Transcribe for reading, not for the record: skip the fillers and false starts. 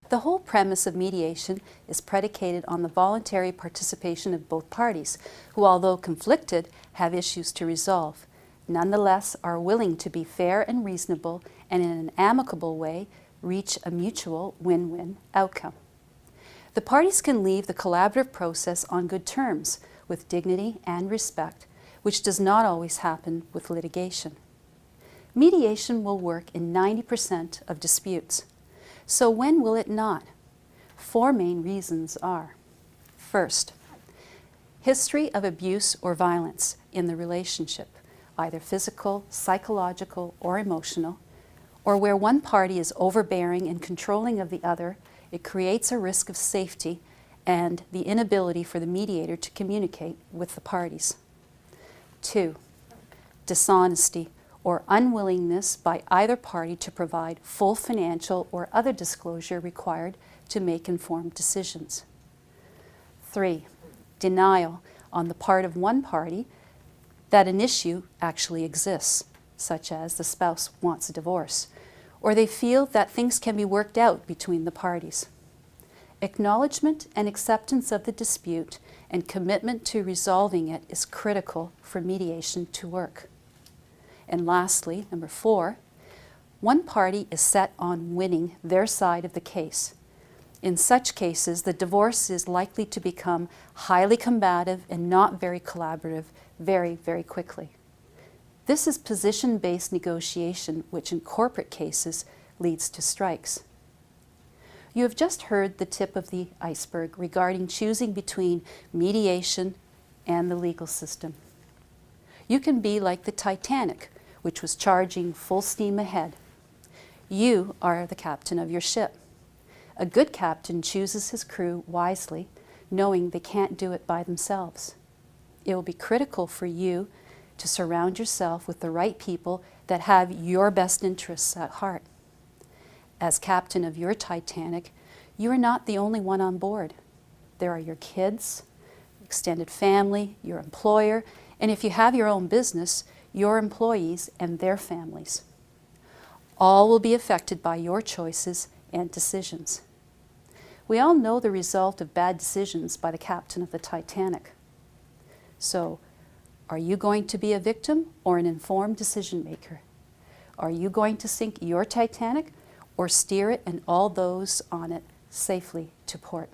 The whole premise of mediation is predicated on the voluntary participation of both parties, who, although conflicted, have issues to resolve, nonetheless are willing to be fair and reasonable and in an amicable way reach a mutual win-win outcome. The parties can leave the collaborative process on good terms, with dignity and respect, which does not always happen with litigation. Mediation will work in 90% of disputes. So when will it not? 4 main reasons are: first, history of abuse or violence in the relationship, either physical, psychological, or emotional, or where one party is overbearing and controlling of the other. It creates a risk of safety and the inability for the mediator to communicate with the parties. 2, dishonesty or unwillingness by either party to provide full financial or other disclosure required to make informed decisions. 3, denial on the part of one party that an issue actually exists, such as the spouse wants a divorce, or they feel that things can be worked out between the parties. Acknowledgement and acceptance of the dispute and commitment to resolving it is critical for mediation to work. And lastly, number 4, one party is set on winning their side of the case. In such cases, the divorce is likely to become highly combative and not very collaborative very, very quickly. This is position-based negotiation, which in corporate cases leads to strikes. You have just heard the tip of the iceberg regarding choosing between mediation and the legal system. You can be like the Titanic, which was charging full steam ahead. You are the captain of your ship. A good captain chooses his crew wisely, knowing they can't do it by themselves. It will be critical for you to surround yourself with the right people that have your best interests at heart. As captain of your Titanic, you are not the only one on board. There are your kids, extended family, your employer, and if you have your own business, your employees and their families. All will be affected by your choices and decisions. We all know the result of bad decisions by the captain of the Titanic. So, are you going to be a victim or an informed decision maker? Are you going to sink your Titanic or steer it and all those on it safely to port?